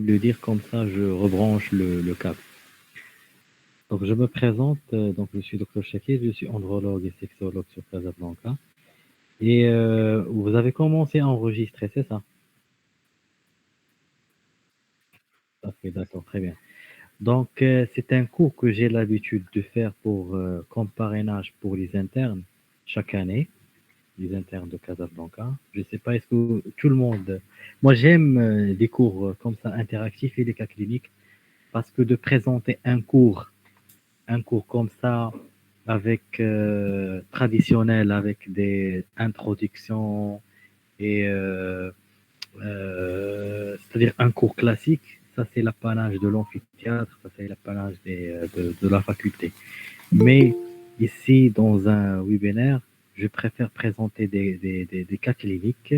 le dire comme ça, je rebranche le câble. Donc, je me présente. Donc, je suis Dr Shakir, je suis andrologue et sexologue sur Casablanca. Et vous avez commencé à enregistrer, c'est ça? Ok, d'accord, très bien. Donc, c'est un cours que j'ai l'habitude de faire pour, comme parrainage pour les internes chaque année, les internes de Casablanca. Je ne sais pas, est-ce que tout le monde... Moi, j'aime des cours comme ça, interactifs et des cas cliniques, parce que de présenter un cours comme ça, avec traditionnel, avec des introductions et c'est-à-dire un cours classique, ça c'est l'apanage de l'amphithéâtre, ça c'est l'apanage de la faculté. Mais ici, dans un webinaire, je préfère présenter des cas cliniques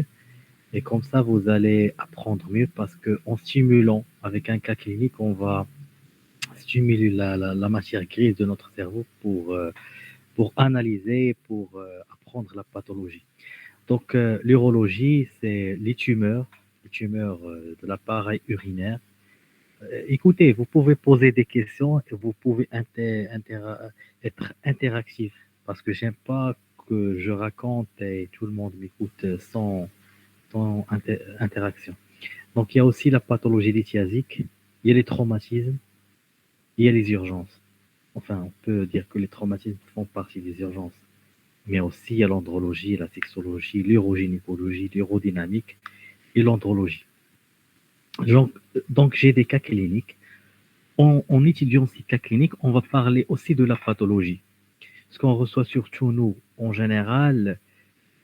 et comme ça, vous allez apprendre mieux parce qu'en stimulant avec un cas clinique, on va stimuler la matière grise de notre cerveau pour analyser, pour apprendre la pathologie. Donc, l'urologie, c'est les tumeurs de l'appareil urinaire. Écoutez, vous pouvez poser des questions et vous pouvez être interactif parce que j'aime pas que je raconte et tout le monde m'écoute sans interaction. Donc, il y a aussi la pathologie lithiasique, il y a les traumatismes, il y a les urgences. Enfin, on peut dire que les traumatismes font partie des urgences. Mais aussi il y a l'andrologie, la sexologie, l'urogynécologie, l'urodynamique et l'andrologie. Donc, donc, j'ai des cas cliniques. En étudiant ces cas cliniques, on va parler aussi de la pathologie. Ce qu'on reçoit surtout, nous, en général,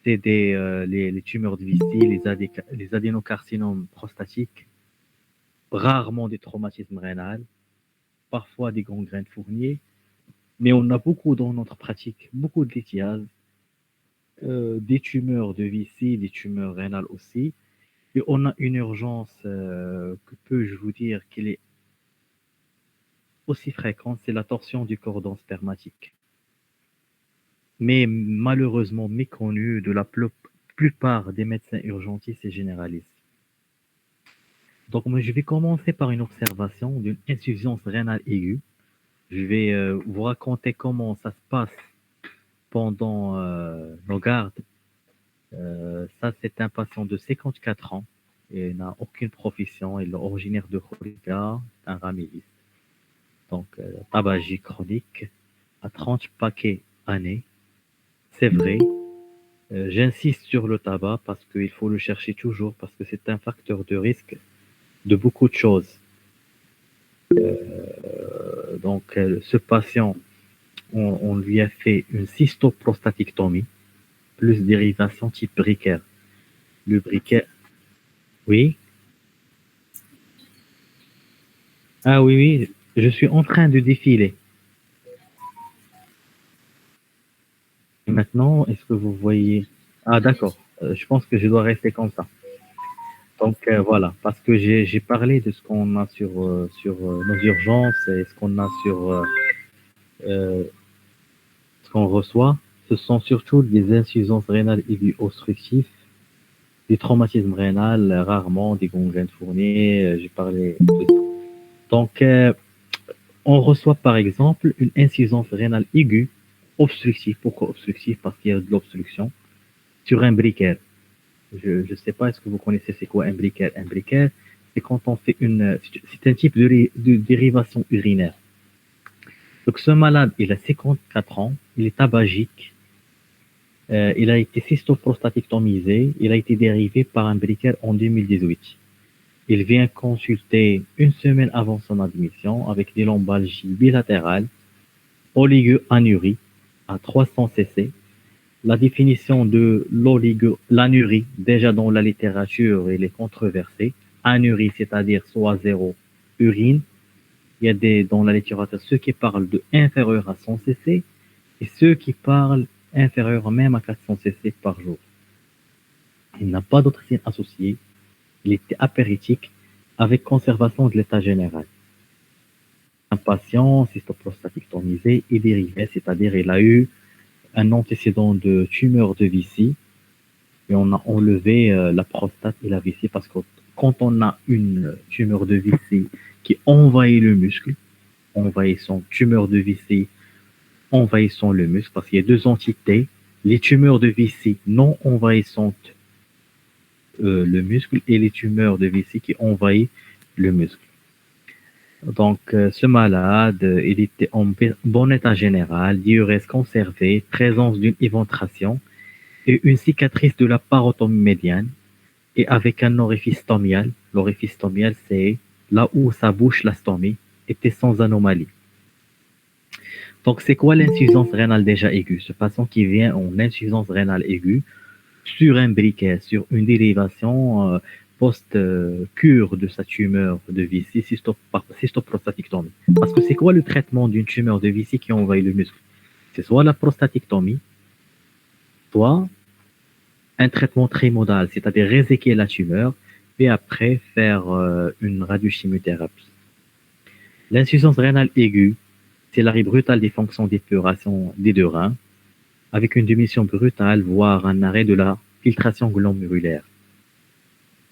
c'est les tumeurs de vessie, les adénocarcinomes prostatiques, rarement des traumatismes rénals, parfois des gangrènes fourniers, mais on a beaucoup dans notre pratique, beaucoup de lithiase, des tumeurs de vessie, des tumeurs rénales aussi. Et on a une urgence que peux-je vous dire qu'elle est aussi fréquente, c'est la torsion du cordon spermatique. Mais malheureusement méconnue de la plupart des médecins urgentistes et généralistes. Donc moi, je vais commencer par une observation d'une insuffisance rénale aiguë. Je vais vous raconter comment ça se passe pendant nos gardes. Ça, c'est un patient de 54 ans. Il n'a aucune profession. Il est originaire de Khourika, un ramilliste. Donc, tabagie chronique à 30 paquets années. C'est vrai. J'insiste sur le tabac parce qu'il faut le chercher toujours, parce que c'est un facteur de risque de beaucoup de choses. Donc, ce patient, on lui a fait une cystoprostatectomie, plus dérivation type briquet. Le briquet, oui. Ah oui, oui, je suis en train de défiler. Maintenant, est-ce que vous voyez? Ah d'accord, je pense que je dois rester comme ça. Donc voilà, parce que j'ai parlé de ce qu'on a sur nos urgences et ce qu'on a sur euh, ce qu'on reçoit. Ce sont surtout des insuffisances rénales aiguës obstructives, des traumatismes rénals, rarement des gangrènes fournies. J'ai parlé de ça. Donc on reçoit par exemple une insuffisance rénale aiguë obstructive. Pourquoi obstructive? Parce qu'il y a de l'obstruction sur un briquet. Je ne sais pas, est-ce que vous connaissez c'est quoi un briquet? Un briquet, c'est quand on fait c'est un type de dérivation urinaire. Donc ce malade, il a 54 ans, il est tabagique, il a été cystoprostatectomisé, il a été dérivé par un briquet en 2018. Il vient consulter une semaine avant son admission avec des lombalgies bilatérales, oligo-anurie à 300 cc. La définition de l'anurie, déjà dans la littérature, elle est controversée. Anurie, c'est-à-dire soit zéro urine. Il y a dans la littérature ceux qui parlent de inférieur à 100 cc et ceux qui parlent inférieur même à 400 cc par jour. Il n'a pas d'autre signe associé. Il était apéritique avec conservation de l'état général. Un patient cystoprostatectomisé et dérivé, c'est-à-dire il a eu un antécédent de tumeur de vessie et on a enlevé la prostate et la vessie parce que quand on a une tumeur de vessie qui envahit le muscle, envahissant tumeur de vessie, envahissant le muscle, parce qu'il y a deux entités, les tumeurs de vessie non envahissantes le muscle et les tumeurs de vessie qui envahissent le muscle. Donc, ce malade, il était en bon état général, diurèse conservée, présence d'une éventration et une cicatrice de la parotomie médiane et avec un orifice stomial. L'orifice stomial, c'est là où ça bouche la stomie, était sans anomalie. Donc, c'est quoi l'insuffisance rénale déjà aiguë? Ce patient qui vient en insuffisance rénale aiguë sur un briquet, sur une dérivation post-cure de sa tumeur de vessie cystoprostatectomie. Parce que c'est quoi le traitement d'une tumeur de vessie qui envahit le muscle? C'est soit la prostatectomie, soit un traitement trimodal, c'est-à-dire réséquer la tumeur et après faire une radiochimiothérapie. L'insuffisance rénale aiguë, c'est l'arrêt brutal des fonctions d'épuration des deux reins, avec une diminution brutale, voire un arrêt de la filtration glomérulaire,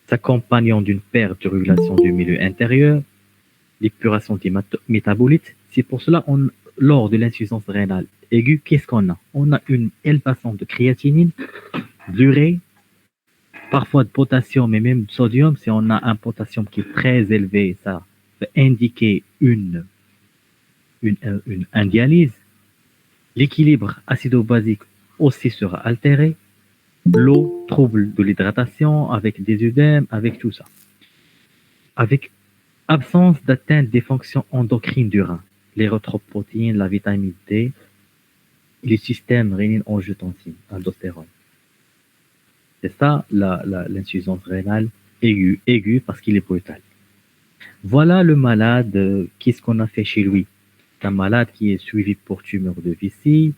s'accompagnant d'une perte de régulation du milieu intérieur, l'épuration des métabolites. C'est pour cela, lors de l'insuffisance rénale aiguë, qu'est-ce qu'on a? On a une élévation de créatinine, d'urée, parfois de potassium et même de sodium. Si on a un potassium qui est très élevé, ça peut indiquer une dialyse. L'équilibre acido-basique aussi sera altéré. L'eau, trouble de l'hydratation, avec des œdèmes, avec tout ça. Avec absence d'atteinte des fonctions endocrines du rein, l'érythropoïétine, la vitamine D, et le système rénine-angiotensine, aldostérone. C'est ça l'insuffisance rénale aiguë parce qu'il est brutal. Voilà le malade, qu'est-ce qu'on a fait chez lui? C'est un malade qui est suivi pour tumeur de vessie.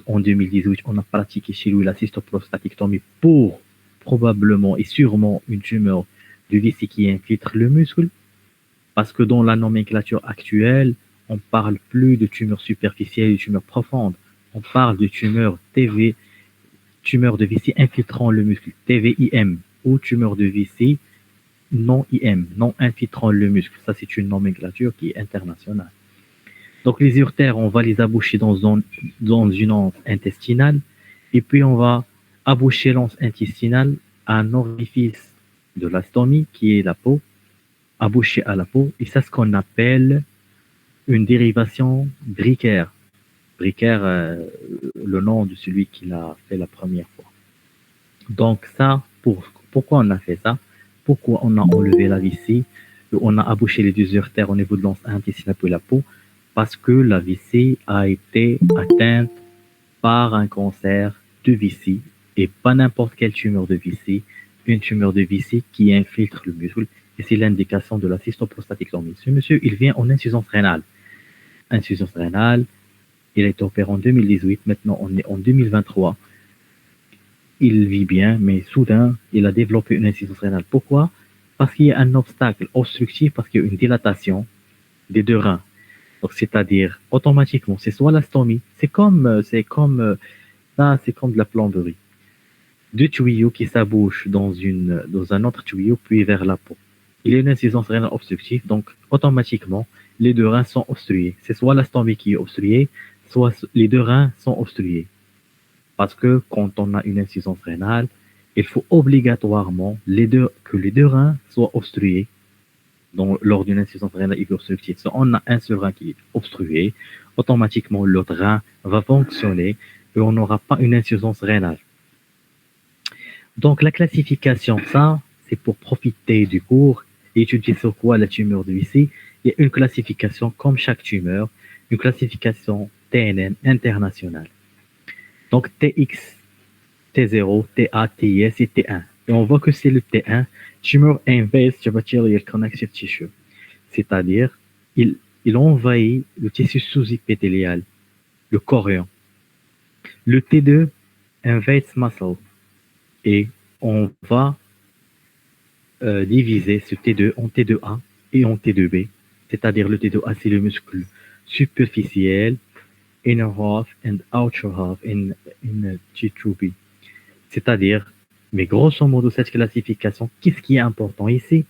En 2018, on a pratiqué chez lui la cystoprostatectomie pour probablement et sûrement une tumeur de vessie qui infiltre le muscle. Parce que dans la nomenclature actuelle, on parle plus de tumeurs superficielles et de tumeurs profondes. On parle de tumeurs TV, tumeur de vessie infiltrant le muscle, TVIM, ou tumeur de vessie non IM, non infiltrant le muscle. Ça, c'est une nomenclature qui est internationale. Donc, les urtères, on va les aboucher dans une anse intestinale, et puis on va aboucher l'anse intestinale à un orifice de la stomie, qui est la peau, aboucher à la peau, et c'est ce qu'on appelle une dérivation bricaire. Bricaire, le nom de celui qui l'a fait la première fois. Donc ça, pourquoi on a fait ça? Pourquoi on a enlevé la vessie? On a abouché les deux urtères au niveau de l'anse intestinale puis la peau? Parce que la vessie a été atteinte par un cancer de vessie et pas n'importe quelle tumeur de vessie, une tumeur de vessie qui infiltre le muscle. Et c'est l'indication de la cystoprostatectomie. Ce monsieur, il vient en insuffisance rénale. Insuffisance rénale, il a été opéré en 2018, maintenant on est en 2023. Il vit bien, mais soudain, il a développé une insuffisance rénale. Pourquoi? Parce qu'il y a un obstacle obstructif, parce qu'il y a une dilatation des deux reins. Donc, c'est-à-dire, automatiquement, c'est soit la stomie, c'est comme de la plomberie. Deux tuyaux qui s'abouchent dans un autre tuyau, puis vers la peau. Il y a une insuffisance rénale obstructive, donc automatiquement, les deux reins sont obstrués. C'est soit la stomie qui est obstruée, soit les deux reins sont obstrués. Parce que quand on a une insuffisance rénale, il faut obligatoirement que les deux reins soient obstrués. Donc, lors d'une insuffisance rénale aiguë obstructive, si on a un seul rein qui est obstrué, automatiquement l'autre rein va fonctionner et on n'aura pas une insuffisance rénale. Donc, la classification, ça, c'est pour profiter du cours et étudier sur quoi la tumeur de vessie. Il y a une classification comme chaque tumeur, une classification TNM internationale. Donc, TX, T0, TA, TIS et T1. Et on voit que c'est le T1, Tumor Invasive Bacterial Connective Tissue. C'est-à-dire, il envahit le tissu sous-épithélial, le chorion. Le T2, Invades Muscle. Et on va diviser ce T2 en T2A et en T2B. C'est-à-dire, le T2A, c'est le muscle superficiel, inner half and outer half in T2B. C'est-à-dire, Mais grosso modo, cette classification, qu'est-ce qui est important ici?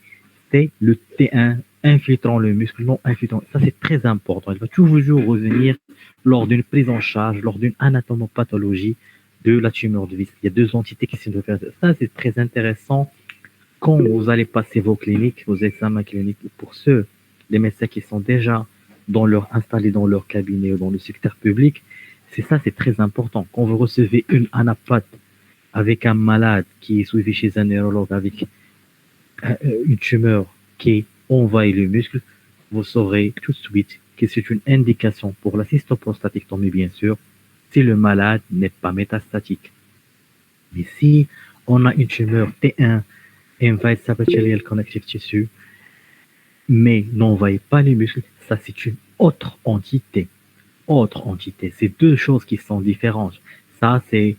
C'est le T1 infiltrant le muscle, non infiltrant. Ça, c'est très important. Il va toujours revenir lors d'une prise en charge, lors d'une anatomopathologie de la tumeur de Vissi. Il y a deux entités qui sont faire. Ça, c'est très intéressant quand vous allez passer vos cliniques, vos examens cliniques. Pour ceux, les médecins qui sont déjà installés dans leur cabinet ou dans le secteur public, c'est ça, c'est très important. Quand vous recevez une anapathe avec un malade qui est suivi chez un neurologue avec une tumeur qui envahit le muscle, vous saurez tout de suite que c'est une indication pour la cystoprostatectomie, bien sûr, si le malade n'est pas métastatique. Mais si on a une tumeur T1, invade subepithelial connective tissue, mais n'envahit pas les muscles, ça c'est une autre entité. Autre entité. C'est deux choses qui sont différentes. Ça, c'est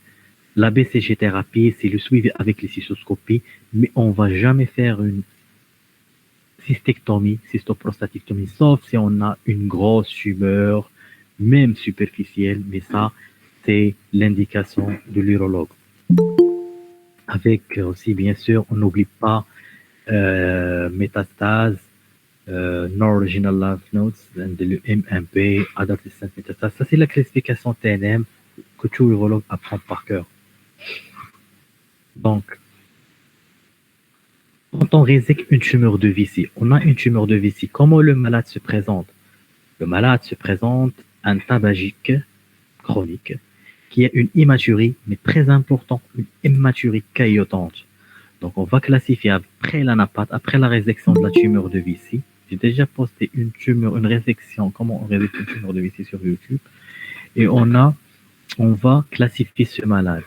la BCG thérapie, c'est le suivi avec les cystoscopies, mais on va jamais faire une cystectomie, cystoprostatectomie, sauf si on a une grosse tumeur, même superficielle, mais ça, c'est l'indication de l'urologue. Avec aussi, bien sûr, on n'oublie pas métastase, non-original lymph nodes, le MMP, adolescent métastase. Ça, c'est la classification TNM que tout urologue apprend par cœur. Donc, quand on résèque une tumeur de Vissi, on a une tumeur de Vissi, comment le malade se présente? Le malade se présente un tabagique chronique qui a une immaturie, mais très importante, une immaturie caillotante. Donc, on va classifier après l'anapathe, après la résection de la tumeur de Vissi. J'ai déjà posté une résection, comment on résecte une tumeur de Vissi sur YouTube. Et on va classifier ce malade.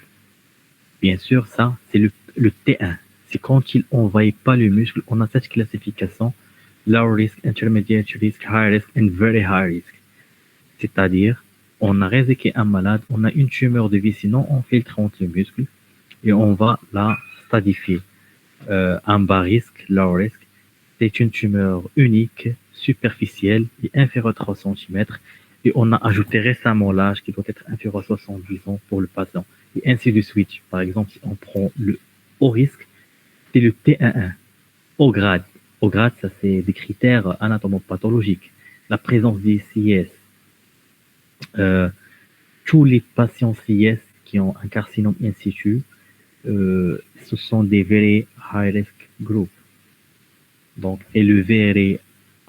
Bien sûr, ça, c'est le T1. C'est quand il n'envahit pas le muscle, on a cette classification low risk, intermediate risk, high risk and very high risk. C'est-à-dire, on a réséqué un malade, on a une tumeur de Vissi non infiltrante le muscle et on va la stadifier. Un bas risque, low risk, c'est une tumeur unique, superficielle et inférieure à 3 cm. Et on a ajouté récemment l'âge qui doit être inférieur à 70 ans pour le patient. Et ainsi de suite. Par exemple, si on prend le haut risque, c'est le T11. Au grade. Au grade, ça c'est des critères anatomopathologiques. La présence des CIS. Tous les patients CIS qui ont un carcinome in situ, ce sont des very high risk group. Donc, et le very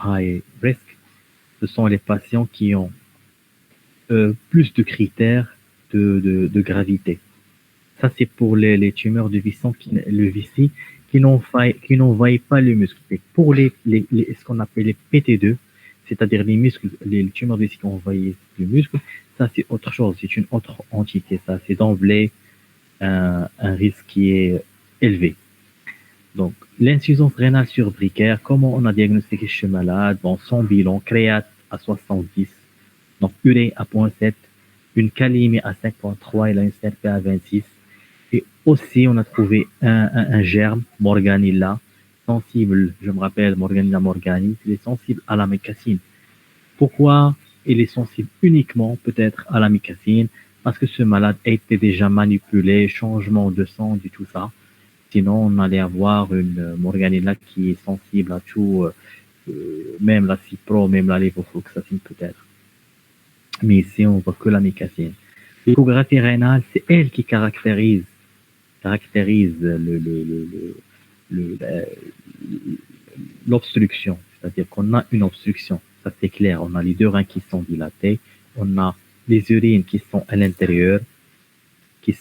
high risk, ce sont les patients qui ont plus de critères de gravité. Ça, c'est pour les tumeurs de Vissi qui n'envahissent pas le muscle. Et pour ce qu'on appelle les PT2, c'est-à-dire les tumeurs de Vissi qui envahissent le muscle, ça, c'est autre chose. C'est une autre entité. Ça, c'est d'emblée un risque qui est élevé. Donc, l'insuffisance rénale surbricaire, comment on a diagnostiqué ce malade? Bon, son bilan, créate à 70, donc urée à 0.7, une calémie à 5.3 et là une CRP à 26. Et aussi, on a trouvé un germe, Morganilla, sensible, je me rappelle, Morganilla morgani, il est sensible à la mécacine. Pourquoi il est sensible uniquement peut-être à la mécacine? Parce que ce malade a été déjà manipulé, changement de sang et tout ça. Sinon, on allait avoir une Morganilla qui est sensible à tout, même la cipro, même la lévofloxacine peut-être. Mais ici, on voit que la mécacine. L'échographie rénale, c'est elle qui caractérise l'obstruction. C'est-à-dire qu'on a une obstruction. Ça, c'est clair. On a les deux reins qui sont dilatés. On a les urines qui sont à l'intérieur, qui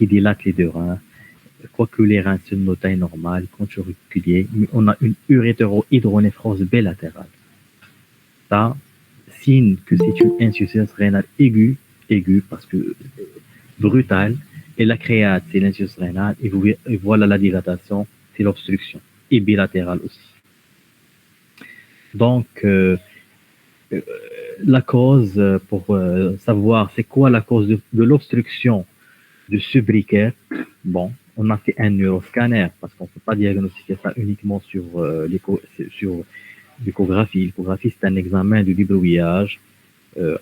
dilatent les deux reins. Quoique les reins sont de taille normale, contrauriculaire, mais on a une urétero-hydronéphrose bilatérale. Ça, signe que c'est une insuffisance rénale aiguë parce que brutale, et la créate, c'est l'insuffisance rénale, et voilà la dilatation, c'est l'obstruction, et bilatérale aussi. Donc, la cause, pour savoir c'est quoi la cause de l'obstruction de ce briquet, bon, on a fait un neuroscanner parce qu'on ne peut pas diagnostiquer ça uniquement sur l'échographie. L'échographie, c'est un examen de bidouillage.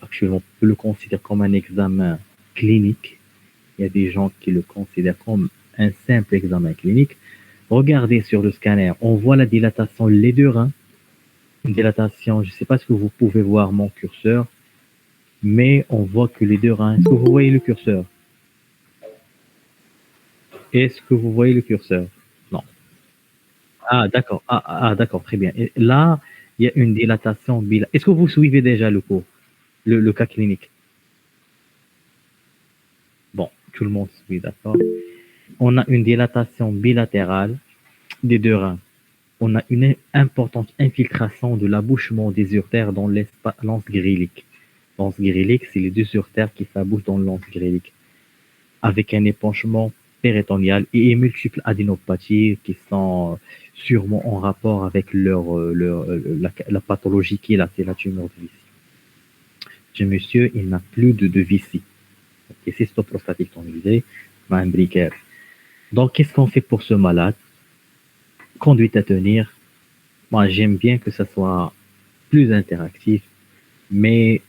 Actuellement, on peut le considérer comme un examen clinique. Il y a des gens qui le considèrent comme un simple examen clinique. Regardez sur le scanner, on voit la dilatation les deux reins. Une dilatation, je ne sais pas si vous pouvez voir mon curseur, mais on voit que les deux reins. Est-ce que vous voyez le curseur? Est-ce que vous voyez le curseur? Non. Ah, d'accord. D'accord, très bien. Et là, il y a une dilatation bilatérale. Est-ce que vous suivez déjà le cours, le cas clinique? Bon, tout le monde suit, d'accord. On a une dilatation bilatérale des deux reins. On a une importante infiltration de l'abouchement des uretères dans l'anse grélique. L'anse grélique, c'est les deux uretères qui s'abouchent dans l'anse grélique, avec un épanchement péritonéal et multiples adénopathies qui sont sûrement en rapport avec la pathologie qui est là, c'est la tumeur de vessie. Ce monsieur, il n'a plus de vessie. Et c'est cystoprostatique tonisé, un briquet. Donc, qu'est-ce qu'on fait pour ce malade? Conduite à tenir. Moi, j'aime bien que ça soit plus interactif, mais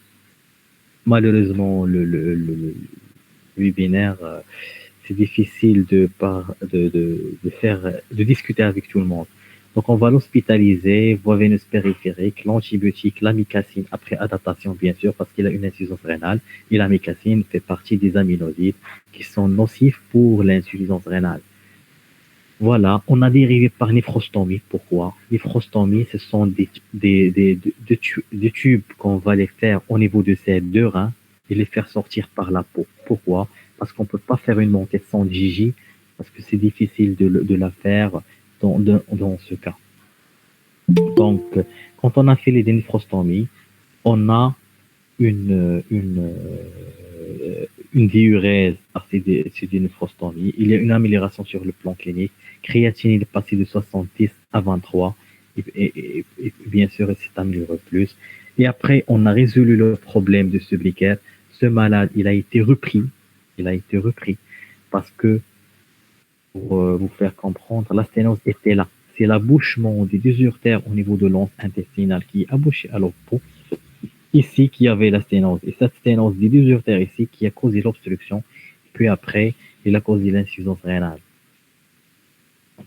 malheureusement, le webinaire, c'est difficile de discuter avec tout le monde. Donc, on va l'hospitaliser, voie veineuse périphérique, l'antibiotique, l'amicacine, après adaptation, bien sûr, parce qu'il a une insuffisance rénale. Et l'amicacine fait partie des aminosides qui sont nocifs pour l'insuffisance rénale. Voilà, on a dérivé par néphrostomie. Pourquoi? Néphrostomie, ce sont des tubes qu'on va les faire au niveau de ces deux reins et les faire sortir par la peau. Pourquoi? Parce qu'on ne peut pas faire une montée sans Gigi, parce que c'est difficile de la faire dans ce cas. Donc, quand on a fait les néphrostomies, on a une diurèse par ces néphrostomies. Il y a une amélioration sur le plan clinique. Créatine est passée de 70 à 23. Et bien sûr, c'est amélioré plus. Et après, on a résolu le problème de ce briquet. Ce malade, il a été repris. Il a été repris parce que, pour vous faire comprendre, la sténose était là. C'est l'abouchement des deux uretères au niveau de l'anse intestinale qui est abouché à la peau. Ici, qui avait la sténose. Et cette sténose des deux uretères ici qui a causé l'obstruction. Puis après, il a causé l'insuffisance rénale.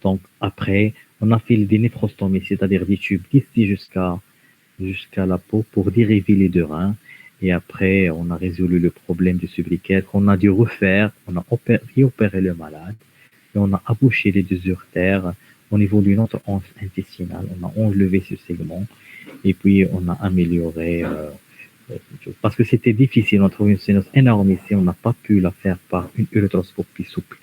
Donc après, on a fait des néphrostomies, c'est-à-dire des tubes d'ici jusqu'à la peau pour dériver les deux reins. Et après, on a résolu le problème du subriquet qu'on a dû refaire. On a réopéré le malade et on a abouché les deux uretères au niveau d'une autre anse intestinale. On a enlevé ce segment et puis on a amélioré parce que c'était difficile. On a trouvé une sténose énorme ici. On n'a pas pu la faire par une urétroscopie souple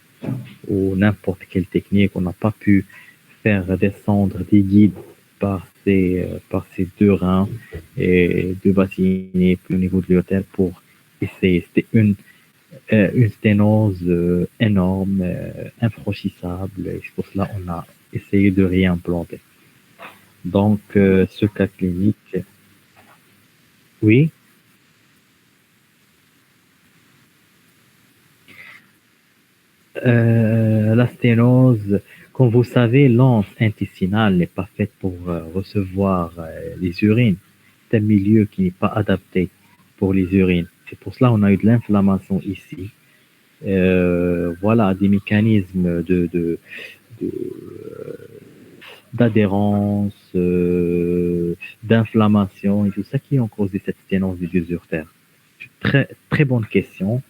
ou n'importe quelle technique. On n'a pas pu faire descendre des guides par ces deux reins et deux bassines puis au niveau de l'urètre pour essayer. C'était une sténose énorme, infranchissable. Et c'est pour cela qu'on a essayé de réimplanter. Donc, ce cas clinique, oui. La sténose, comme vous savez, l'anse intestinale n'est pas faite pour recevoir les urines. C'est un milieu qui n'est pas adapté pour les urines. C'est pour cela qu'on a eu de l'inflammation ici. Voilà, des mécanismes d'adhérence, d'inflammation et tout ça qui ont causé cette sténose des deux uretères. Très, très bonne question.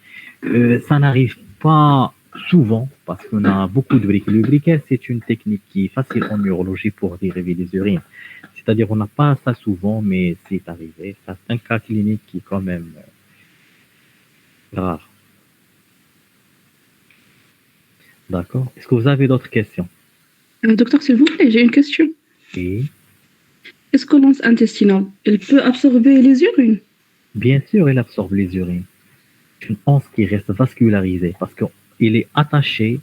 Ça n'arrive pas souvent parce qu'on a beaucoup de briquets. Le briquet, c'est une technique qui est facile en neurologie pour dériver des urines. C'est-à-dire, on n'a pas ça souvent, mais c'est arrivé. C'est un cas clinique qui est quand même rare. D'accord. Est-ce que vous avez d'autres questions? Docteur, s'il vous plaît, j'ai une question. Oui. Est-ce que l'anse intestinale, elle peut absorber les urines? Bien sûr, elle absorbe les urines. C'est une anse qui reste vascularisée parce qu'il est attaché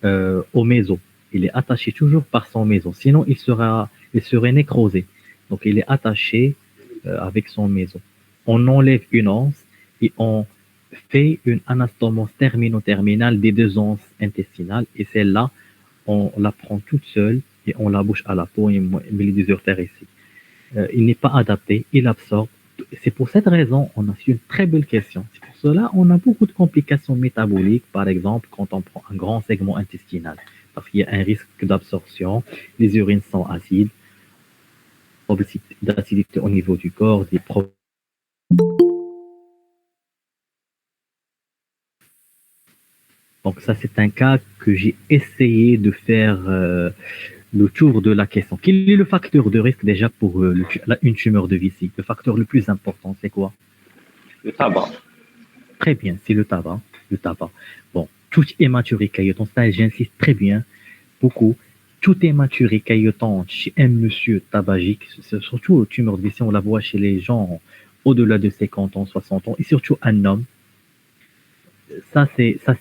au méso. Il est attaché toujours par son méso. Sinon, il serait nécrosé. Donc, il est attaché avec son méso. On enlève une anse et on fait une anastomose termino-terminale des deux anses intestinales. Et celle-là, on la prend toute seule et on la bouche à la peau et on met les deux uretères ici. Il n'est pas adapté, il absorbe. C'est pour cette raison, on a su une très belle question. C'est pour cela, on a beaucoup de complications métaboliques, par exemple, quand on prend un grand segment intestinal, parce qu'il y a un risque d'absorption, les urines sont acides, d'acidité au niveau du corps, des problèmes. Donc ça, c'est un cas que j'ai essayé de faire le tour de la question. Quel est le facteur de risque déjà pour une tumeur de vessie? Le facteur le plus important, c'est quoi? Le tabac. Très bien, c'est le tabac. Le tabac. Bon, tout hématurie caillotante, ça j'insiste très bien, beaucoup. Tout hématurie caillotante chez un monsieur tabagique, surtout tumeur de vessie, on la voit chez les gens au-delà de 50 ans, 60 ans, et surtout un homme. Ça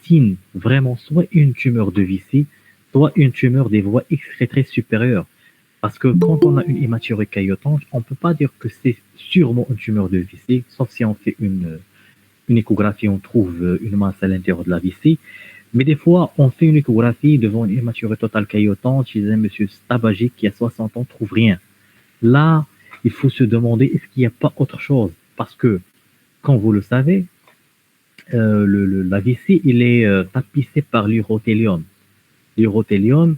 signe vraiment soit une tumeur de vessie, soit une tumeur des voies excrétrices supérieures. Parce que quand on a une hématurie caillotante, on ne peut pas dire que c'est sûrement une tumeur de vessie, sauf si on fait une échographie, on trouve une masse à l'intérieur de la vessie. Mais des fois, on fait une échographie devant une hématurie totale caillotante chez un monsieur tabagique qui a 60 ans, trouve rien. Là, il faut se demander est-ce qu'il n'y a pas autre chose? Parce que, comme vous le savez, la vessie, il est tapissé par l'urothélium. L'urothélium,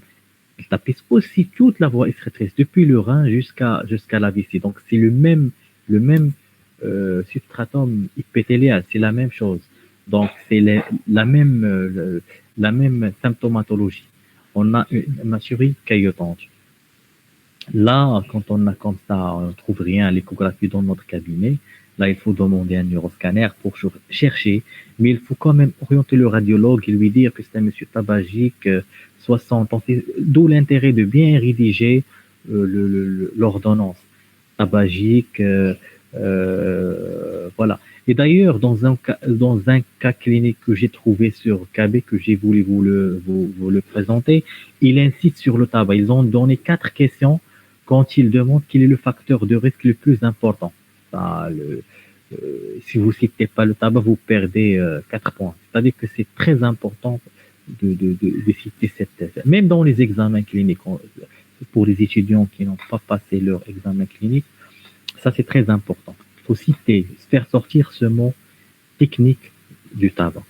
il tapisse aussi toute la voie excrétrice, depuis le rein jusqu'à la vessie. Donc, c'est le même substratum épithélial, c'est la même chose. Donc, c'est la même symptomatologie. On a une hématurie caillotante. Là, quand on a comme ça, on ne trouve rien à l'échographie dans notre cabinet. Là, il faut demander un neuroscanner pour chercher, mais il faut quand même orienter le radiologue et lui dire que c'est un monsieur tabagique, 60 ans. D'où l'intérêt de bien rédiger l'ordonnance tabagique. Voilà. Et d'ailleurs, dans un cas clinique que j'ai trouvé sur KB, que j'ai voulu vous le présenter, il incite sur le tabac. Ils ont donné 4 questions quand ils demandent quel est le facteur de risque le plus important. Ça, si vous ne citez pas le tabac, vous perdez 4 points. C'est-à-dire que c'est très important de citer cette. Même dans les examens cliniques, pour les étudiants qui n'ont pas passé leur examen clinique, ça c'est très important. Il faut citer, faire sortir ce mot technique du tabac.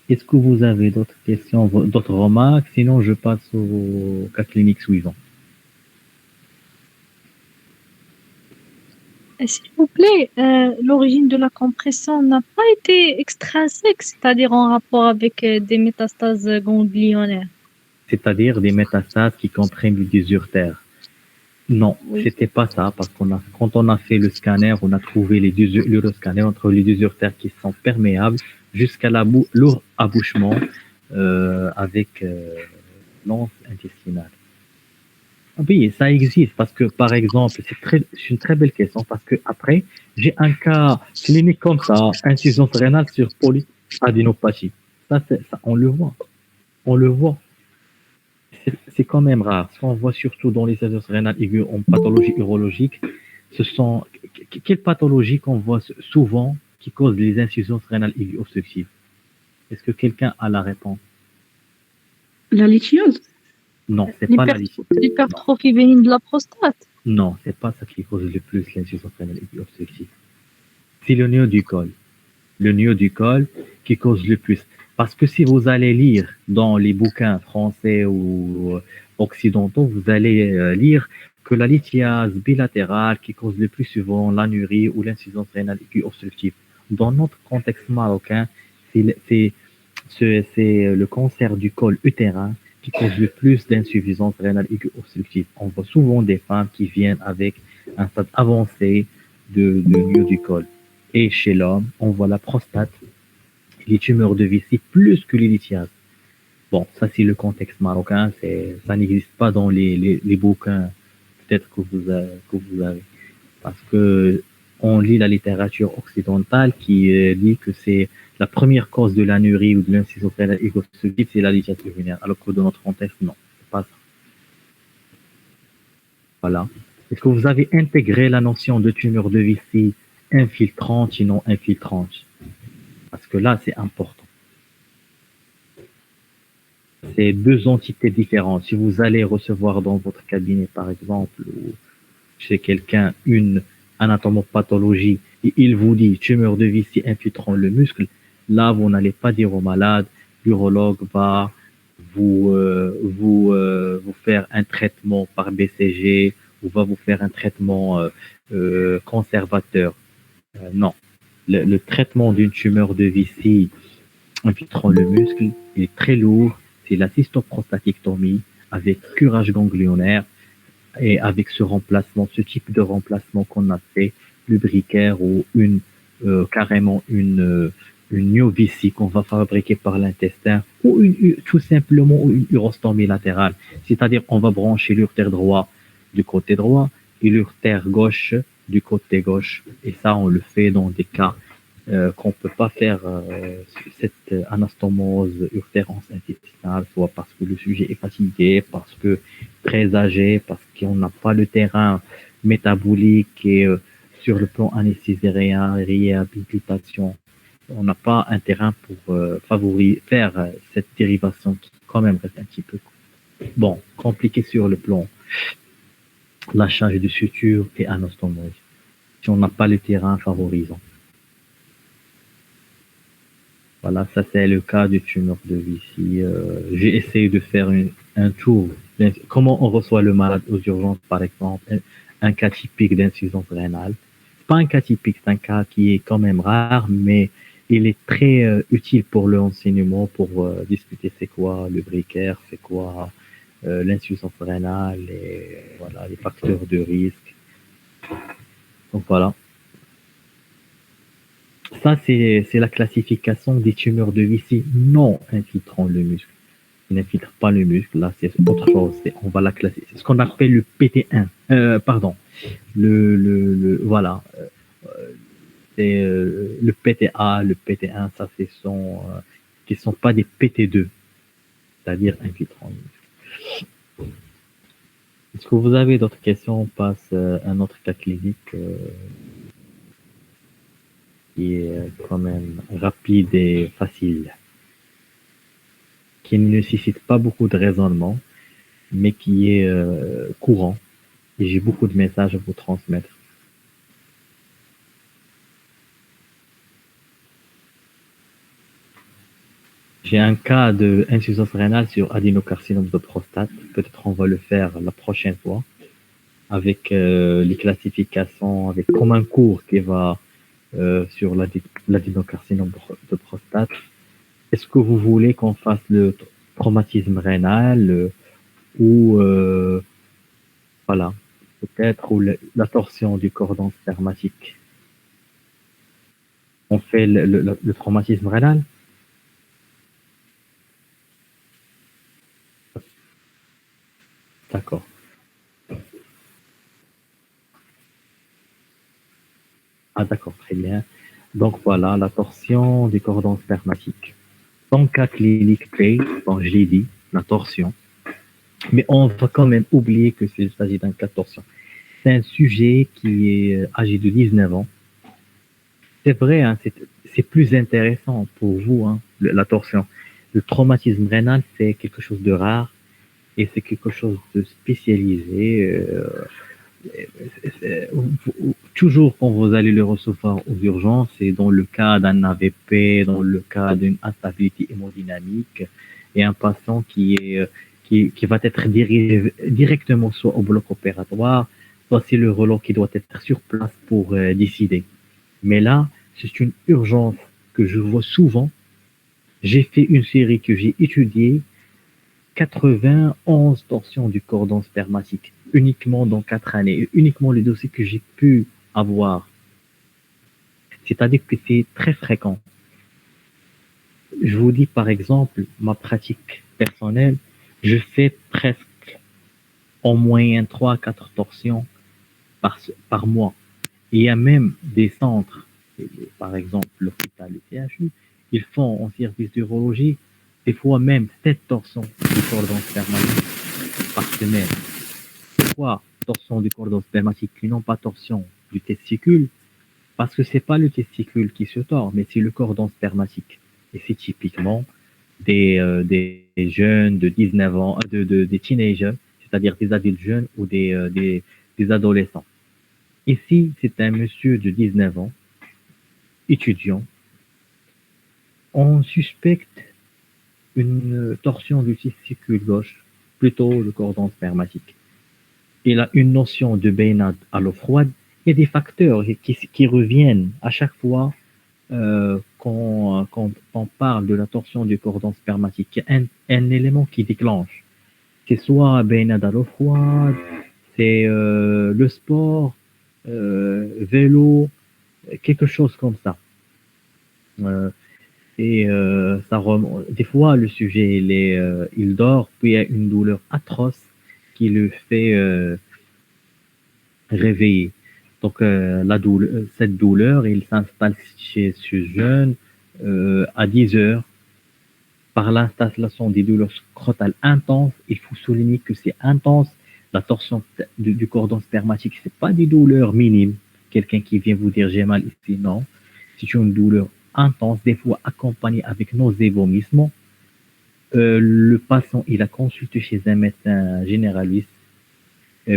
Est-ce que vous avez d'autres questions, d'autres remarques? Sinon, je passe au cas clinique suivant. S'il vous plaît, l'origine de la compression n'a pas été extrinsèque, c'est-à-dire en rapport avec des métastases ganglionnaires. C'est-à-dire des métastases qui comprennent le désurtère. Non, Oui. c'était pas ça, parce quand on a fait le scanner, on a trouvé l'uroscanner entre les désurtères qui sont perméables jusqu'à leur abouchement avec l'anse intestinale. Oui, ça existe parce que, par exemple, c'est une très belle question parce que après, j'ai un cas clinique comme ça, insuffisance rénale sur polyadénopathie. Ça, on le voit. On le voit. C'est quand même rare. Ce qu'on voit surtout dans les insuffisances rénales aiguës en pathologie urologique, ce sont quelles pathologies qu'on voit souvent qui causent les insuffisances rénales aiguës obstructives? Est-ce que quelqu'un a la réponse? La lithiose? Non, c'est pas la lithiose. L'hypertrophie bénigne de la prostate. Non, c'est pas ça qui cause le plus l'insuffisance rénale aiguë obstructive. C'est le nœud du col. Le nœud du col qui cause le plus. Parce que si vous allez lire dans les bouquins français ou occidentaux, vous allez lire que la lithiase bilatérale qui cause le plus souvent l'anurie ou l'insuffisance rénale aiguë obstructive. Dans notre contexte marocain, c'est le cancer du col utérin qui cause le plus d'insuffisance rénale aiguë obstructive. On voit souvent des femmes qui viennent avec un stade avancé de nœud du col. Et chez l'homme, on voit la prostate, les tumeurs de vessie plus que les lithiases. Bon, ça c'est le contexte marocain, ça n'existe pas dans les bouquins peut-être que vous avez. Parce que on lit la littérature occidentale qui dit que c'est la première cause de l'anurie ou de l'insuffisance rénale aiguë obstructive, c'est la lithiase urinaire. Alors que dans notre contexte, non, c'est pas ça. Voilà. Est-ce que vous avez intégré la notion de tumeur de vessie infiltrante et non infiltrante? Parce que là, c'est important. C'est deux entités différentes. Si vous allez recevoir dans votre cabinet, par exemple, ou chez quelqu'un, une anatomopathologie et il vous dit tumeur de vessie infiltrant le muscle, là, vous n'allez pas dire au malade, l'urologue va vous faire un traitement par BCG ou va vous faire un traitement conservateur. Non. Le traitement d'une tumeur de vessie infiltrant le muscle est très lourd. C'est la cystoprostatectomie avec curage ganglionnaire et avec ce remplacement, ce type de remplacement qu'on a fait, lubricaire ou carrément une myovessie qu'on va fabriquer par l'intestin ou tout simplement une urostomie latérale. C'est-à-dire on va brancher l'urtère droit du côté droit et l'urtère gauche du côté gauche. Et ça, on le fait dans des cas qu'on ne peut pas faire cette anastomose urtérance intestinale, soit parce que le sujet est fatigué, parce que très âgé, parce qu'on n'a pas le terrain métabolique et sur le plan anesthésien, réhabilitation, on n'a pas un terrain pour faire cette dérivation qui quand même reste un petit peu bon, compliqué sur le plan lâchage de suture et anastomose. Si on n'a pas le terrain favorisant. Voilà, ça c'est le cas du tumeur de vessie. J'ai essayé de faire un tour. Comment on reçoit le malade aux urgences, par exemple, un cas typique d'insuffisance rénale. C'est pas un cas typique, c'est un cas qui est quand même rare, mais il est très utile pour l'enseignement, pour discuter c'est quoi le briquaire, c'est quoi l'insuffisance rénale, et voilà, les facteurs de risque. Donc voilà. Ça, c'est la classification des tumeurs de vessie non infiltrant le muscle. Il n'infiltre pas le muscle. Là, c'est autre chose. On va la classer. C'est ce qu'on appelle le PT1. Pardon. Voilà. C'est le PTA, le PT1, ça, qui sont pas des PT2, c'est-à-dire infiltrant le muscle. Est-ce que vous avez d'autres questions? On passe à un autre cas clinique. Qui est quand même rapide et facile, qui ne nécessite pas beaucoup de raisonnement, mais qui est courant. Et j'ai beaucoup de messages à vous transmettre. J'ai un cas d'insuffisance rénale sur adénocarcinome de prostate. Peut-être on va le faire la prochaine fois avec les classifications, avec comme un cours qui va sur l'adénocarcinome de prostate. Est-ce que vous voulez qu'on fasse le traumatisme rénal ou voilà, peut-être ou la torsion du cordon spermatique? On fait le traumatisme rénal? D'accord. Ah d'accord, très bien. Donc voilà, la torsion du cordon spermatique. Dans cas clinique clé, bon, je l'ai dit, la torsion. Mais on va quand même oublier que s'il s'agit d'un cas de torsion. C'est un sujet qui est âgé de 19 ans. C'est vrai, hein, c'est plus intéressant pour vous, hein, la torsion. Le traumatisme rénal, c'est quelque chose de rare et c'est quelque chose de spécialisé. Toujours quand vous allez le recevoir aux urgences, c'est dans le cas d'un AVP, dans le cas d'une instabilité hémodynamique, et un patient qui va être dirigé directement soit au bloc opératoire, soit c'est le relais qui doit être sur place pour décider. Mais là, c'est une urgence que je vois souvent. J'ai fait une série que j'ai étudiée, 91 torsions du cordon spermatique, uniquement dans 4 années, uniquement les dossiers que j'ai pu avoir. C'est-à-dire que c'est très fréquent. Je vous dis par exemple, ma pratique personnelle, je fais presque en moyenne 3 à 4 torsions par mois. Et il y a même des centres, par exemple l'hôpital du CHU, ils font en service d'urologie des fois même 7 torsions du cordon spermatique par semaine. Pourquoi torsion du cordon spermatique et non pas torsion du testicule? Parce que c'est pas le testicule qui se tord, mais c'est le cordon spermatique. Et c'est typiquement des jeunes de 19 ans, des teenagers, c'est-à-dire des adultes jeunes ou des adolescents. Ici, c'est un monsieur de 19 ans, étudiant. On suspecte une torsion du testicule gauche, plutôt le cordon spermatique. Il a une notion de baignade à l'eau froide. Il y a des facteurs qui reviennent à chaque fois quand on parle de la torsion du cordon spermatique. Il y a un élément qui déclenche. C'est soit baignade à l'eau froide, c'est le sport, vélo, quelque chose comme ça. Euh, des fois, le sujet, il dort, puis il y a une douleur atroce qui le fait réveiller. Donc, cette douleur, il s'installe chez ce jeune à 10 heures par l'installation des douleurs scrotales intenses. Il faut souligner que c'est intense. La torsion du cordon spermatique, c'est pas des douleurs minimes. Quelqu'un qui vient vous dire j'ai mal ici, non. C'est une douleur intense, des fois accompagnée avec nausées, vomissements. Le patient, il a consulté chez un médecin généraliste,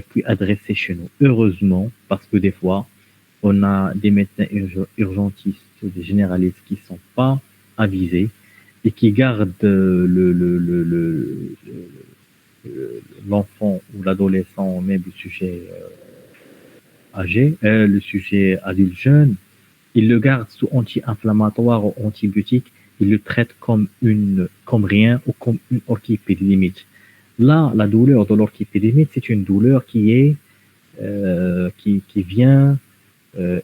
puis adressé chez nous. Heureusement, parce que des fois, on a des médecins urgentistes ou des généralistes qui sont pas avisés et qui gardent l'enfant ou l'adolescent, même le sujet âgé, le sujet adulte jeune, ils le gardent sous anti-inflammatoire ou antibiotique, ils le traitent comme rien ou comme une orchipédémite. Là, la douleur de l'orchipédémite, c'est une douleur qui vient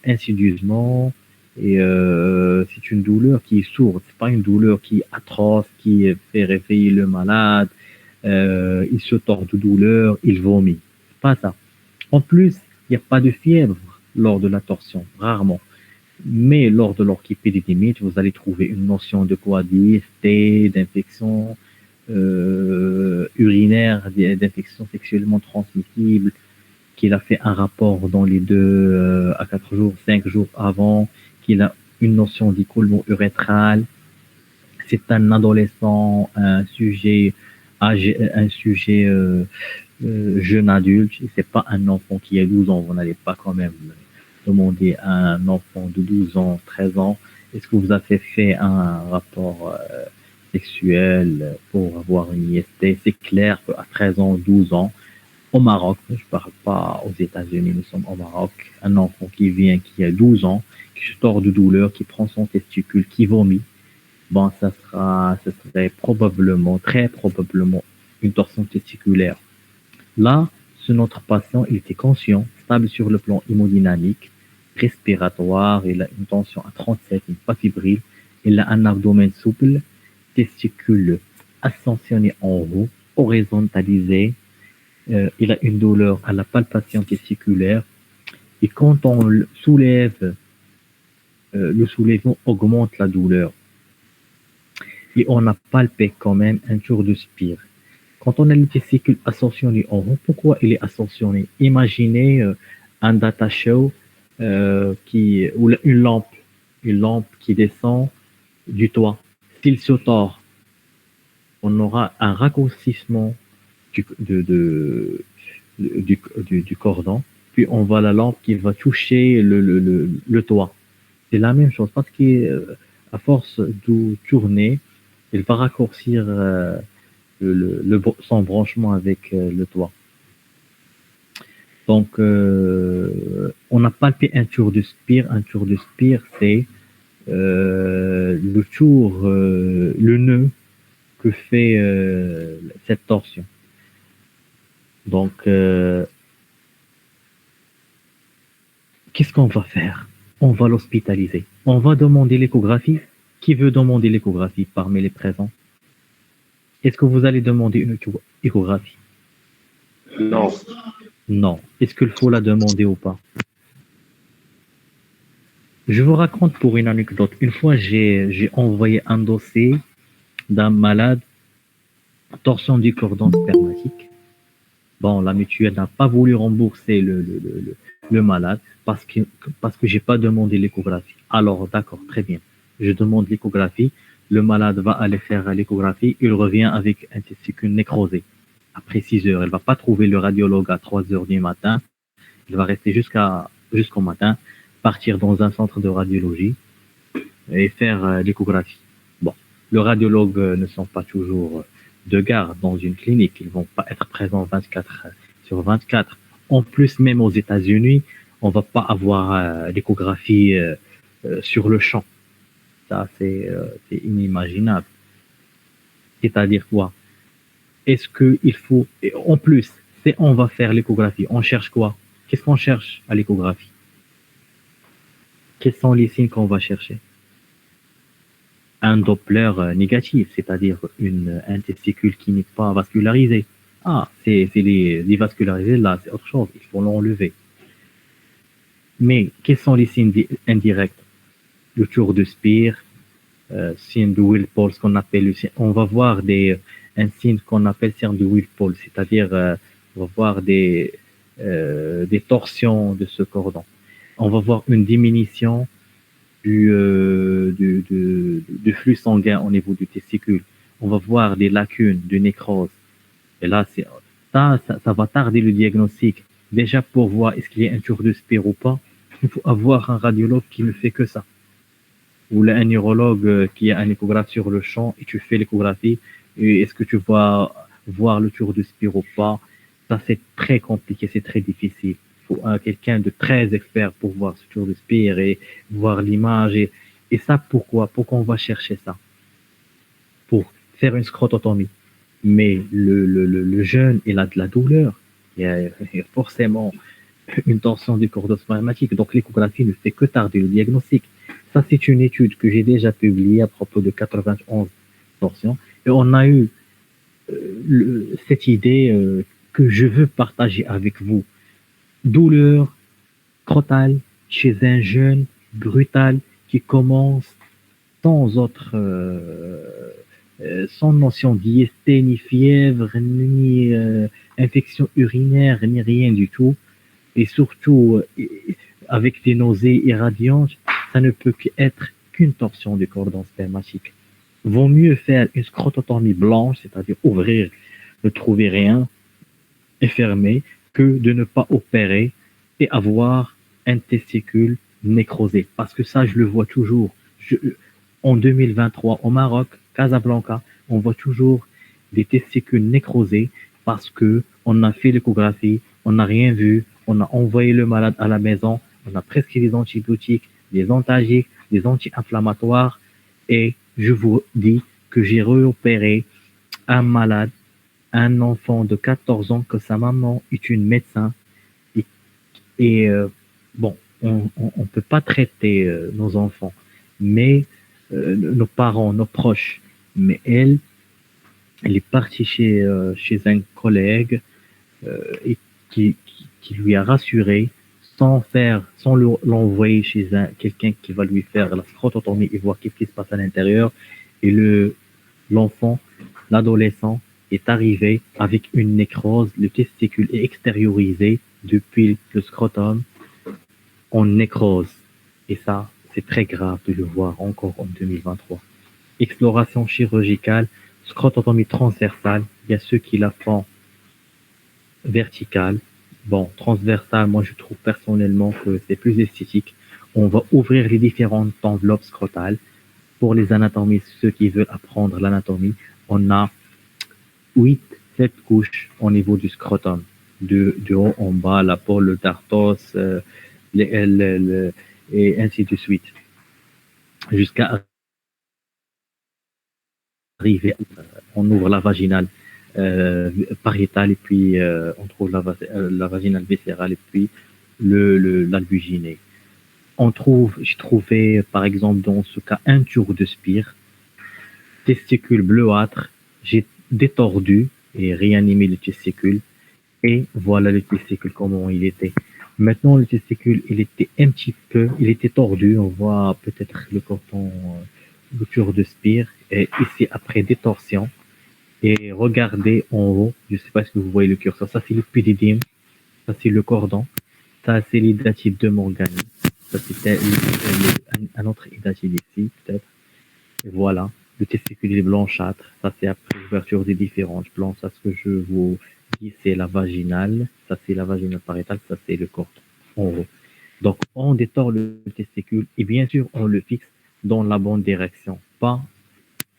insidieusement et c'est une douleur qui est sourde. C'est pas une douleur qui est atroce, qui fait réveiller le malade. Il se tord de douleur, il vomit. C'est pas ça. En plus, il n'y a pas de fièvre lors de la torsion, rarement. Mais lors de l'orchipédémite, vous allez trouver une notion de coagulité, d'infection urinaire, d'infection sexuellement transmissible, qu'il a fait un rapport dans les 2 à 4 jours, 5 jours avant, qu'il a une notion d'écoulement urétral. C'est un adolescent, un sujet âgé, un sujet jeune adulte. C'est pas un enfant qui a 12 ans. Vous n'allez pas quand même demander à un enfant de 12 ans, 13 ans, est-ce que vous avez fait un rapport sexuel pour avoir une IST? C'est clair qu'à 13 ans, 12 ans, au Maroc, je parle pas aux États-Unis, nous sommes au Maroc, un enfant qui vient, qui a 12 ans, qui se tord de douleur, qui prend son testicule, qui vomit, bon, ça serait probablement, très probablement, une torsion testiculaire. Là, notre patient, il était conscient, stable sur le plan hémodynamique, respiratoire, il a une tension à 37, il n'est pas fébrile, il a un abdomen souple, testicule ascensionné en haut, horizontalisé, il a une douleur à la palpation testiculaire, et quand on le soulève, le soulèvement augmente la douleur. Et on a palpé quand même un tour de spire. Quand on a le testicule ascensionné en haut, pourquoi il est ascensionné? Imaginez un data show ou une lampe qui descend du toit. S'il se tord, on aura un raccourcissement du cordon, puis on voit la lampe qui va toucher le toit. C'est la même chose parce qu'à force de tourner, il va raccourcir son branchement avec le toit. Donc, on a palpé un tour de spire. Un tour de spire, c'est le nœud que fait cette torsion. Donc, qu'est-ce qu'on va faire? On va l'hospitaliser. On va demander l'échographie. Qui veut demander l'échographie parmi les présents? Est-ce que vous allez demander une échographie? Non. Non. Est-ce qu'il faut la demander ou pas? Je vous raconte pour une anecdote. Une fois, j'ai envoyé un dossier d'un malade, torsion du cordon spermatique. Bon, la mutuelle n'a pas voulu rembourser le malade parce que j'ai pas demandé l'échographie. Alors, d'accord, très bien. Je demande l'échographie. Le malade va aller faire l'échographie. Il revient avec un testicule nécrosé. Après 6 heures, elle va pas trouver le radiologue à 3 heures du matin. Il va rester jusqu'à jusqu'au matin, partir dans un centre de radiologie et faire l'échographie. Bon, le radiologue ne sont pas toujours de garde dans une clinique, ils vont pas être présents 24 sur 24. En plus, même aux États-Unis, on va pas avoir l'échographie sur le champ. Ça, c'est inimaginable. C'est-à-dire quoi? Est-ce qu'il faut... Et en plus, c'est on va faire l'échographie. On cherche quoi? Qu'est-ce qu'on cherche à l'échographie? Quels sont les signes qu'on va chercher? Un Doppler négatif, c'est-à-dire un testicule qui n'est pas vascularisé. Ah, c'est les vascularisés, là, c'est autre chose. Il faut l'enlever. Mais quels sont les signes indirects? Le tour de Spear, signe de Whirlpool, ce qu'on appelle, on va voir un signe qu'on appelle signe de Whirlpool, c'est-à-dire on va voir des torsions de ce cordon. On va voir une diminution du flux sanguin au niveau du testicule. On va voir des lacunes, de nécrose. Et là, ça va tarder le diagnostic. Déjà, pour voir est-ce qu'il y a un tour de Spear ou pas, il faut avoir un radiologue qui ne fait que ça. Ou un neurologue qui a un échographe sur le champ et tu fais l'échographie. Et est-ce que tu vas voir le tour de Spear ou pas? Ça, c'est très compliqué, c'est très difficile. Il faut quelqu'un de très expert pour voir ce tour de Spear et voir l'image. Et ça, pourquoi? Pourquoi on va chercher ça? Pour faire une scrototomie. Mais le jeune, il a de la douleur. Il y a forcément une tension du cordon spermatique. Donc, l'échographie ne fait que tarder le diagnostic. Ça, c'est une étude que j'ai déjà publiée à propos de 91 torsions. Et on a eu cette idée que je veux partager avec vous. Douleur crotale chez un jeune brutal qui commence sans sans notion d'IST, ni fièvre, ni infection urinaire, ni rien du tout. Et surtout, avec des nausées irradiantes, ça ne peut qu'être qu'une torsion du cordon spermatique. Vaut mieux faire une scrototomie blanche, c'est-à-dire ouvrir, ne trouver rien et fermer, que de ne pas opérer et avoir un testicule nécrosé. Parce que ça, je le vois toujours. En 2023, au Maroc, Casablanca, on voit toujours des testicules nécrosés parce que on a fait l'échographie, on n'a rien vu, on a envoyé le malade à la maison, on a prescrit des antibiotiques, des antalgiques, des anti-inflammatoires, et je vous dis que j'ai réopéré un malade, un enfant de 14 ans, que sa maman est une médecin, bon, on peut pas traiter nos enfants, mais nos parents, nos proches, mais elle est partie chez un collègue et qui lui a rassuré sans l'envoyer chez quelqu'un qui va lui faire la scrototomie et voir qu'est-ce qui se passe à l'intérieur. Et l'enfant, l'adolescent, est arrivé avec une nécrose. Le testicule est extériorisé depuis le scrotum en nécrose. Et ça, c'est très grave de le voir encore en 2023. Exploration chirurgicale, scrototomie transversale. Il y a ceux qui la font verticale. Bon, transversale, moi je trouve personnellement que c'est plus esthétique. On va ouvrir les différentes enveloppes scrotales. Pour les anatomistes, ceux qui veulent apprendre l'anatomie, on a 7 couches au niveau du scrotum. De haut en bas, la pôle, le tartos, et ainsi de suite. Jusqu'à arriver, on ouvre la vaginale pariétale et puis on trouve la vaginale viscérale et puis l'albuginée. J'ai trouvé par exemple dans ce cas un tour de Spear, testicule bleuâtre, j'ai détordu et réanimé le testicule et voilà le testicule comment il était. Maintenant le testicule il était tordu, on voit peut-être le cordon, le tour de Spear et ici après détorsion. Et regardez en haut, je ne sais pas si vous voyez le curseur, ça c'est le pédidyme, ça c'est le cordon, ça c'est l'hydatide de Morgani, ça c'est un autre hydatide ici peut-être. Et voilà, le testicule est blanchâtre, ça c'est après l'ouverture des différentes plans, ça ce que je vous dis c'est la vaginale, ça c'est la vaginale pariétale, ça c'est le cordon en haut. Donc, on détord le testicule et bien sûr, on le fixe dans la bonne direction, pas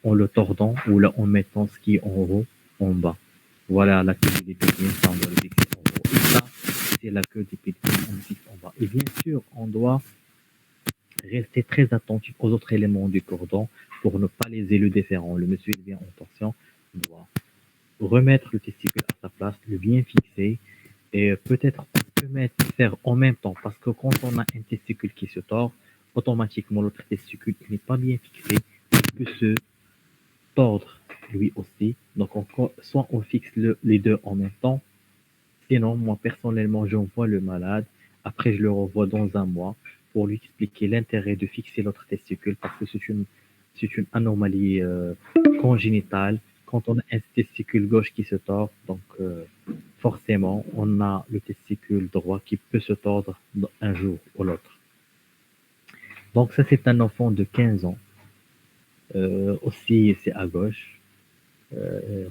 en le tordant ou là, en mettant ce qui est en haut, en bas. Voilà la queue des pédines, ça, on doit le fixer en haut. Et ça, c'est la queue des pédines, on le fixe en bas. Et bien sûr, on doit rester très attentif aux autres éléments du cordon pour ne pas les éluder différents. Le monsieur, il vient en torsion, on doit remettre le testicule à sa place, le bien fixer, et peut-être on peut faire en même temps, parce que quand on a un testicule qui se tord, automatiquement l'autre testicule n'est pas bien fixé, il peut se tordre lui aussi. Donc soit on fixe les deux en même temps, sinon moi personnellement j'envoie le malade, après je le revois dans un mois pour lui expliquer l'intérêt de fixer l'autre testicule, parce que c'est une anomalie congénitale. Quand on a un testicule gauche qui se tord, donc forcément, on a le testicule droit qui peut se tordre un jour ou l'autre. Donc ça, c'est un enfant de 15 ans. Aussi, c'est à gauche.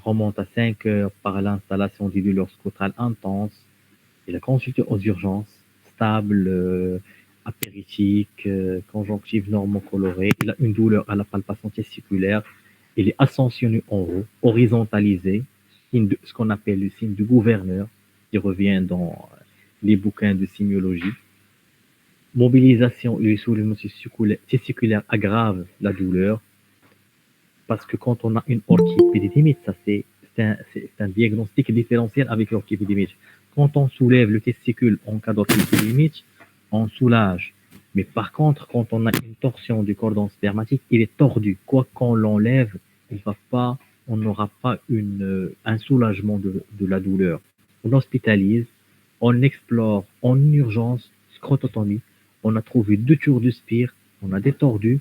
Remonte à 5 heures par l'installation du douleur scrotale intense. Il a consulté aux urgences, stable, apéritique, conjonctive normocolorée. Il a une douleur à la palpation testiculaire. Il est ascensionné en haut, horizontalisé, ce qu'on appelle le signe du gouverneur, qui revient dans les bouquins de sémiologie. Mobilisation et soulèvement testiculaire aggrave la douleur, parce que quand on a une orchipédidymite, ça c'est un diagnostic différentiel avec l'orchipédidymite. Quand on soulève le testicule en cas d'orchipédidymite, on soulage. Mais par contre, quand on a une torsion du cordon spermatique, il est tordu. Quoi qu'on l'enlève, on n'aura pas un soulagement de la douleur. On hospitalise, on explore en urgence, scrototomie. On a trouvé 2 tours de spire, on a détordu,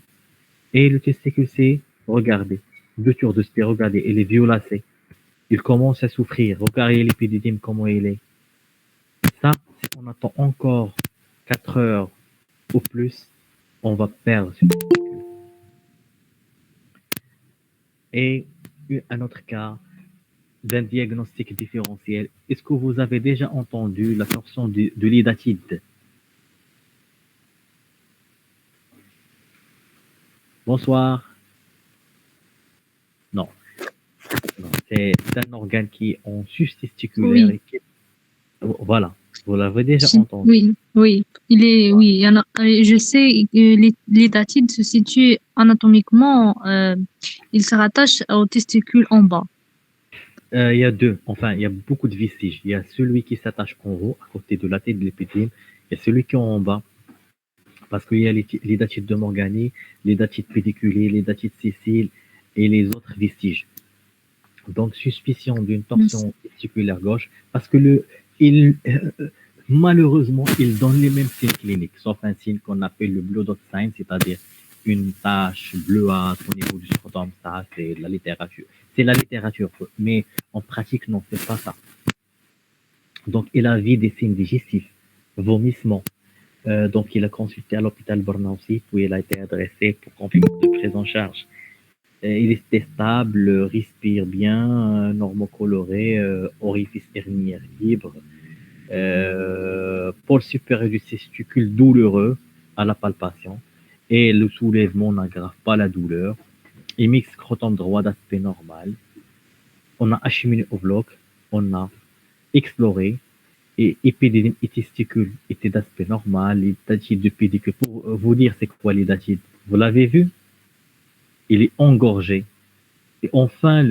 et le testicule s'est regardé. 2 tours de spire, regardez, il est violacé. Il commence à souffrir. Regardez l'épididyme, comment il est. Ça, si on attend encore 4 heures ou plus, on va perdre ce testicule. Et un autre cas d'un diagnostic différentiel. Est-ce que vous avez déjà entendu la torsion de l'idatide? Bonsoir. Non. Non. C'est un organe qui est en sus-testiculaire. Oui. Voilà. Vous l'avez déjà entendu. Oui, oui. Oui, il y en a, je sais que l'étatide se situe anatomiquement, il se rattache au testicule en bas. Il y a deux. Enfin, il y a beaucoup de vestiges. Il y a celui qui s'attache en haut, à côté de la tête de l'épidémie. Il y a celui qui est en bas, parce qu'il y a les datites de Morgani, les datites pédiculées, les datites sessiles et les autres vestiges. Donc, suspicion d'une torsion testiculaire gauche, parce que malheureusement, il donne les mêmes signes cliniques, sauf un signe qu'on appelle le blue dot sign, c'est-à-dire une tache bleuâtre au niveau du scrotum. Ça, c'est la littérature. C'est la littérature, mais en pratique, non, c'est pas ça. Donc, il a vu des signes digestifs, vomissements. Donc, il a consulté à l'hôpital Bornaussi, puis il a été adressé pour complément de prise en charge. Il était stable, respire bien, normocoloré, orifice herniaire libre, pôle supérieur du testicule douloureux à la palpation, et le soulèvement n'aggrave pas la douleur. Hémix scrotum droit d'aspect normal. On a acheminé au bloc, on a exploré, et épididyme et testicule étaient d'aspect normal, les datides de pédicule. Pour vous dire c'est quoi les datides, vous l'avez vu? Il est engorgé. Et enfin,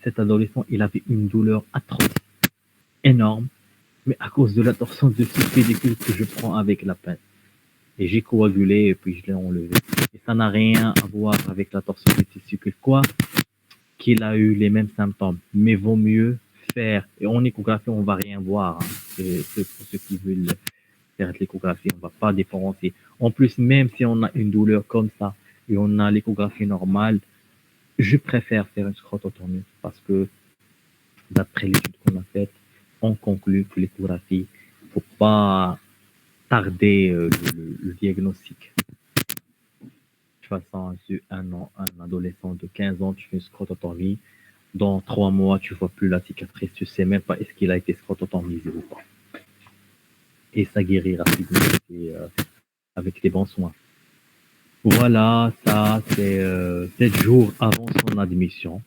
cet adolescent, il avait une douleur atroce, énorme, mais à cause de la torsion de ce pédicule que je prends avec la pince. Et j'ai coagulé et puis je l'ai enlevé. Et ça n'a rien à voir avec la torsion des testicules. Quoi qu'il a eu les mêmes symptômes. Mais vaut mieux faire. Et en échographie, on va rien voir. Hein. C'est pour ceux qui veulent faire de l'échographie, on va pas différencier. En plus, même si on a une douleur comme ça et on a l'échographie normale, je préfère faire une scrototomie parce que d'après l'étude qu'on a faite, on conclut que l'échographie, il ne faut pas tarder le diagnostic. De toute façon, un adolescent de 15 ans, tu fais une scrototomie. Dans 3 mois, tu ne vois plus la cicatrice. Tu ne sais même pas est-ce qu'il a été scrototomisé ou pas. et ça guérit rapidement avec les bons soins. Voilà, ça, c'est 7 jours avant son admission.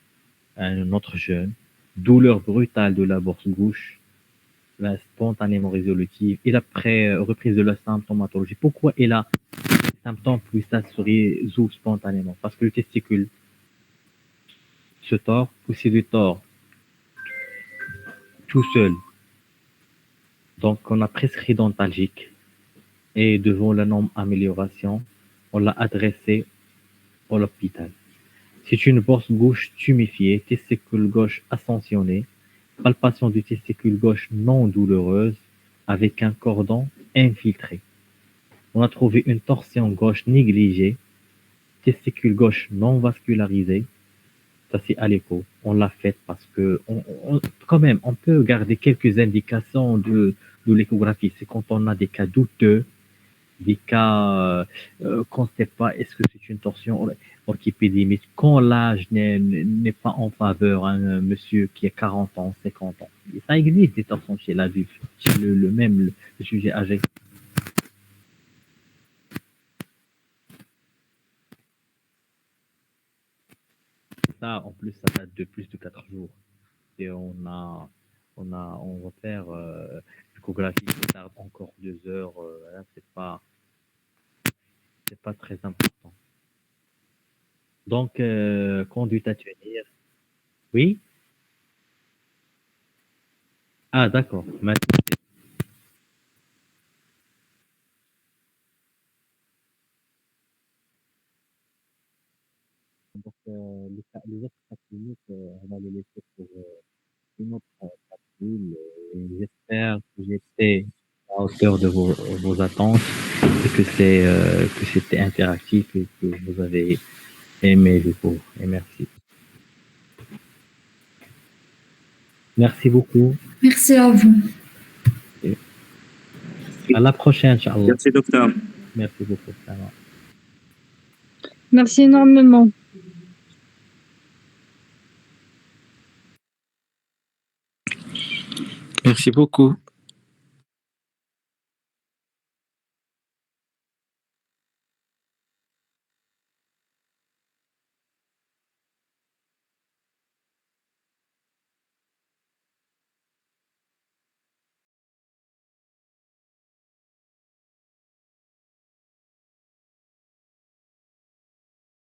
Un autre jeune, douleur brutale de la bourse gauche, là, spontanément résolutive, et après reprise de la symptomatologie. Pourquoi il a des symptômes puis ça se résout spontanément? Parce que le testicule se tord, poussé du tord, tout seul. Donc, on a prescrit dentalgique. Et devant la non-amélioration, on l'a adressé à l'hôpital. C'est une bourse gauche tuméfiée, testicule gauche ascensionné, palpation du testicule gauche non douloureuse avec un cordon infiltré. On a trouvé une torsion gauche négligée, testicule gauche non vascularisé. Ça, c'est à l'écho. On l'a fait parce que, quand même, on peut garder quelques indications de l'échographie. C'est quand on a des cas douteux, des cas qu'on ne sait pas est-ce que c'est une torsion orchipédémique, quand l'âge n'est pas en faveur, un monsieur qui a 40 ans, 50 ans. Et ça existe des torsions chez l'adulte, chez le sujet âgé. Ça, en plus, ça date de plus de 4 jours. Et on va faire l'échographie qui tarde encore 2 heures. Là, c'est pas très important. Donc, conduite à tenir. Oui? Ah, d'accord. Maintenant, donc, les autres cas cliniques, on va les laisser pour une autre capsule. Et j'espère que j'étais à hauteur de vos attentes et que c'était interactif et que vous avez aimé le cours. Et merci. Merci beaucoup. Merci à vous. Et à la prochaine, Inch'Allah. Merci, docteur. Merci beaucoup. Vraiment. Merci énormément. Merci beaucoup.